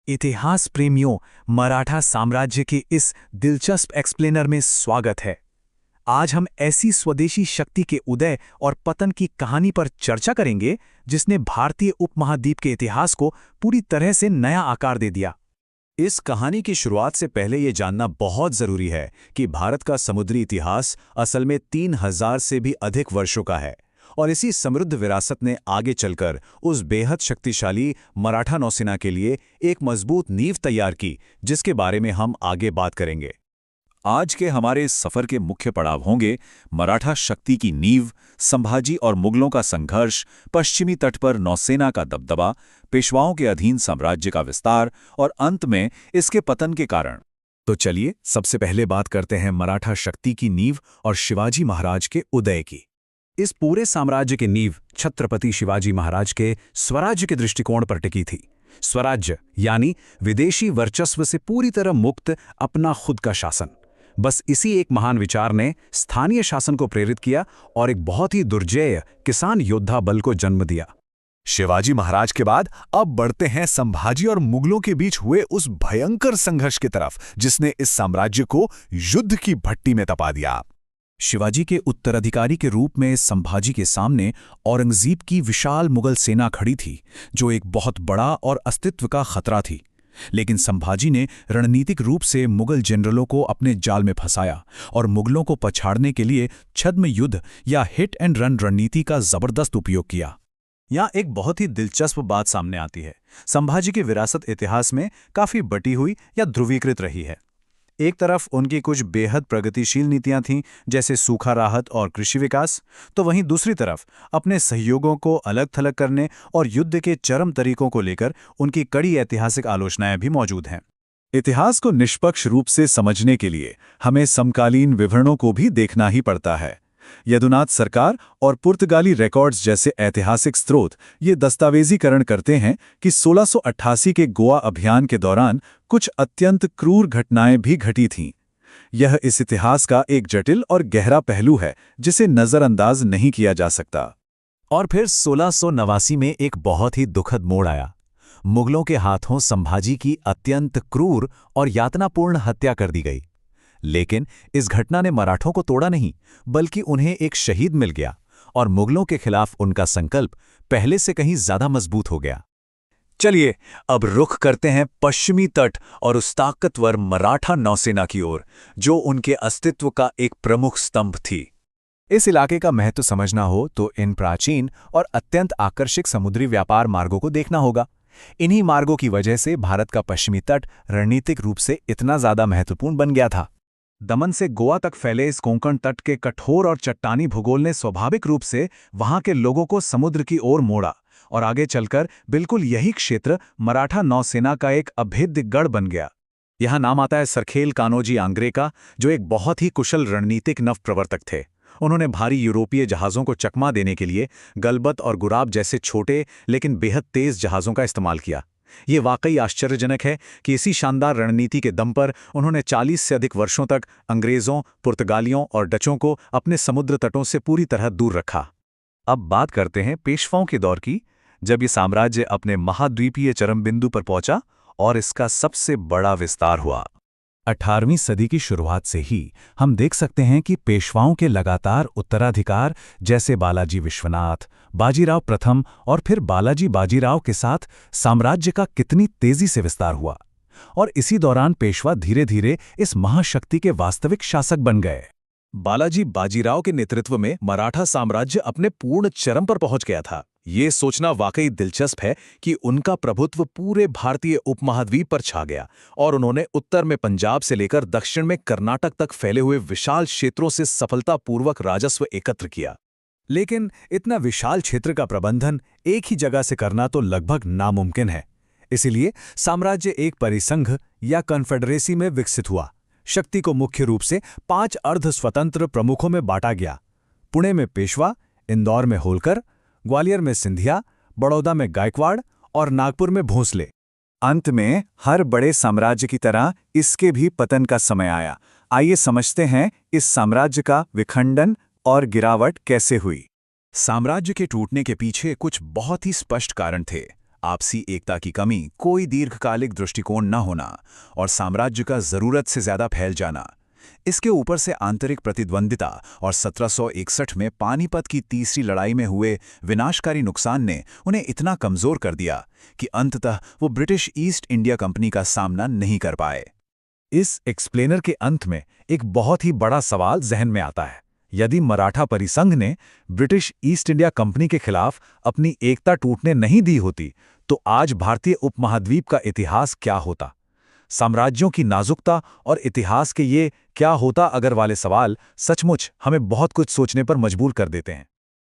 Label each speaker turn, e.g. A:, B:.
A: इतिहास प्रेमियों, मराठा साम्राज्य के इस दिलचस्प एक्सप्लेनर में स्वागत है। आज हम ऐसी स्वदेशी शक्ति के उदय और पतन की कहानी पर चर्चा करेंगे जिसने भारतीय उपमहाद्वीप के इतिहास को पूरी तरह से नया आकार दे दिया।
B: इस कहानी की शुरुआत से पहले ये जानना बहुत जरूरी है कि भारत का समुद्री इतिहास असल में 3000 से भी अधिक वर्षों का है और इसी समृद्ध विरासत ने आगे चलकर उस बेहद शक्तिशाली मराठा नौसेना के लिए एक मजबूत नींव तैयार की, जिसके बारे में हम आगे बात करेंगे। आज के हमारे इस सफर के मुख्य पड़ाव होंगे मराठा शक्ति की नींव, संभाजी और मुगलों का संघर्ष, पश्चिमी तट पर नौसेना का दबदबा, पेशवाओं के अधीन साम्राज्य का विस्तार और अंत में इसके पतन के कारण। तो चलिए सबसे पहले बात करते हैं मराठा शक्ति की नींव और शिवाजी महाराज के उदय की। इस पूरे साम्राज्य की नींव छत्रपति शिवाजी महाराज के स्वराज्य के दृष्टिकोण पर टिकी थी। स्वराज्य यानी विदेशी वर्चस्व से पूरी तरह मुक्त अपना खुद का शासन। बस इसी एक महान विचार ने स्थानीय शासन को प्रेरित किया और एक बहुत ही दुर्जेय किसान योद्धा बल को जन्म दिया। शिवाजी महाराज के बाद अब बढ़ते हैं संभाजी और मुगलों के बीच हुए उस भयंकर संघर्ष की तरफ, जिसने इस साम्राज्य को युद्ध की भट्टी में तपा दिया। शिवाजी के उत्तराधिकारी के रूप में संभाजी के सामने औरंगजेब की विशाल मुगल सेना खड़ी थी, जो एक बहुत बड़ा और अस्तित्व का खतरा थी। लेकिन संभाजी ने रणनीतिक रूप से मुगल जनरलों को अपने जाल में फंसाया और मुगलों को पछाड़ने के लिए छद्म युद्ध या हिट एंड रन रणनीति का जबरदस्त उपयोग किया। यहाँ एक बहुत ही दिलचस्प बात सामने आती है। संभाजी की विरासत इतिहास में काफी बटी हुई या ध्रुवीकृत रही है। एक तरफ उनकी कुछ बेहद प्रगतिशील नीतियां थीं, जैसे सूखा राहत और कृषि विकास, तो वहीं दूसरी तरफ अपने सहयोगों को अलग थलग करने और युद्ध के चरम तरीकों को लेकर उनकी कड़ी ऐतिहासिक आलोचनाएं भी मौजूद हैं। इतिहास को निष्पक्ष रूप से समझने के लिए हमें समकालीन विवरणों को भी देखना ही पड़ता है। यदुनाथ सरकार और पुर्तगाली रिकॉर्ड्स जैसे ऐतिहासिक स्रोत ये दस्तावेजीकरण करते हैं कि 1688 के गोवा अभियान के दौरान कुछ अत्यंत क्रूर घटनाएं भी घटी थीं। यह इस इतिहास का एक जटिल और गहरा पहलू है जिसे नजरअंदाज नहीं किया जा सकता। और फिर 1689 में एक बहुत ही दुखद मोड़ आया। मुगलों के हाथों संभाजी की अत्यंत क्रूर और यातनापूर्ण हत्या कर दी गई। लेकिन इस घटना ने मराठों को तोड़ा नहीं, बल्कि उन्हें एक शहीद मिल गया और मुगलों के खिलाफ उनका संकल्प पहले से कहीं ज्यादा मजबूत हो गया। चलिए अब रुख करते हैं पश्चिमी तट और उस ताकतवर मराठा नौसेना की ओर, जो उनके अस्तित्व का एक प्रमुख स्तंभ थी। इस इलाके का महत्व समझना हो तो इन प्राचीन और अत्यंत आकर्षक समुद्री व्यापार मार्गों को देखना होगा। इन्हीं मार्गों की वजह से भारत का पश्चिमी तट रणनीतिक रूप से इतना ज्यादा महत्वपूर्ण बन गया था। दमन से गोवा तक फैले इस कोंकण तट के कठोर और चट्टानी भूगोल ने स्वाभाविक रूप से वहां के लोगों को समुद्र की ओर मोड़ा और आगे चलकर बिल्कुल यही क्षेत्र मराठा नौसेना का एक अभेद्य गढ़ बन गया। यहां नाम आता है सरखेल कान्होजी आंग्रे का, जो एक बहुत ही कुशल रणनीतिक नवप्रवर्तक थे। उन्होंने भारी यूरोपीय जहाज़ों को चकमा देने के लिए गलबत और गुराब जैसे छोटे लेकिन बेहद तेज जहाज़ों का इस्तेमाल किया। ये वाकई आश्चर्यजनक है कि इसी शानदार रणनीति के दम पर उन्होंने 40 से अधिक वर्षों तक अंग्रेज़ों, पुर्तगालियों और डचों को अपने समुद्र तटों से पूरी तरह दूर रखा। अब बात करते हैं पेशवाओं के दौर की, जब ये साम्राज्य अपने महाद्वीपीय चरम बिंदु पर पहुंचा और इसका सबसे बड़ा विस्तार हुआ। 18वीं सदी की शुरुआत से ही हम देख सकते हैं कि पेशवाओं के लगातार उत्तराधिकार, जैसे बालाजी विश्वनाथ, बाजीराव प्रथम और फिर बालाजी बाजीराव के साथ साम्राज्य का कितनी तेजी से विस्तार हुआ। और इसी दौरान पेशवा धीरे धीरे इस महाशक्ति के वास्तविक शासक बन गए। बालाजी बाजीराव के नेतृत्व में मराठा साम्राज्य अपने पूर्ण चरम पर पहुंच गया था। ये सोचना वाकई दिलचस्प है कि उनका प्रभुत्व पूरे भारतीय उपमहाद्वीप पर छा गया और उन्होंने उत्तर में पंजाब से लेकर दक्षिण में कर्नाटक तक फैले हुए विशाल क्षेत्रों से सफलतापूर्वक राजस्व एकत्र किया। लेकिन इतना विशाल क्षेत्र का प्रबंधन एक ही जगह से करना तो लगभग नामुमकिन है। इसीलिए साम्राज्य एक परिसंघ या कन्फेडरेसी में विकसित हुआ। शक्ति को मुख्य रूप से 5 अर्ध स्वतंत्र प्रमुखों में बांटा गया। पुणे में पेशवा, इंदौर में होलकर, ग्वालियर में सिंधिया, बड़ौदा में गायकवाड़ और नागपुर में भोंसले। अंत में हर बड़े साम्राज्य की तरह इसके भी पतन का समय आया। आइए समझते हैं इस साम्राज्य का विखंडन और गिरावट कैसे हुई। साम्राज्य के टूटने के पीछे कुछ बहुत ही स्पष्ट कारण थे। आपसी एकता की कमी, कोई दीर्घकालिक दृष्टिकोण न होना और साम्राज्य का जरूरत से ज्यादा फैल जाना। इसके ऊपर से आंतरिक प्रतिद्वंदिता और 1761 में पानीपत की तीसरी लड़ाई में हुए विनाशकारी नुकसान ने उन्हें इतना कमजोर कर दिया कि अंततः वो ब्रिटिश ईस्ट इंडिया कंपनी का सामना नहीं कर पाए।
A: इस एक्सप्लेनर के अंत में एक बहुत ही बड़ा सवाल जहन में आता है। यदि मराठा परिसंघ ने ब्रिटिश ईस्ट इंडिया कंपनी के खिलाफ अपनी एकता टूटने नहीं दी होती, तो आज भारतीय उपमहाद्वीप का इतिहास क्या होता? साम्राज्यों की नाजुकता और इतिहास के ये क्या होता अगर वाले सवाल सचमुच हमें बहुत कुछ सोचने पर मजबूर कर देते हैं।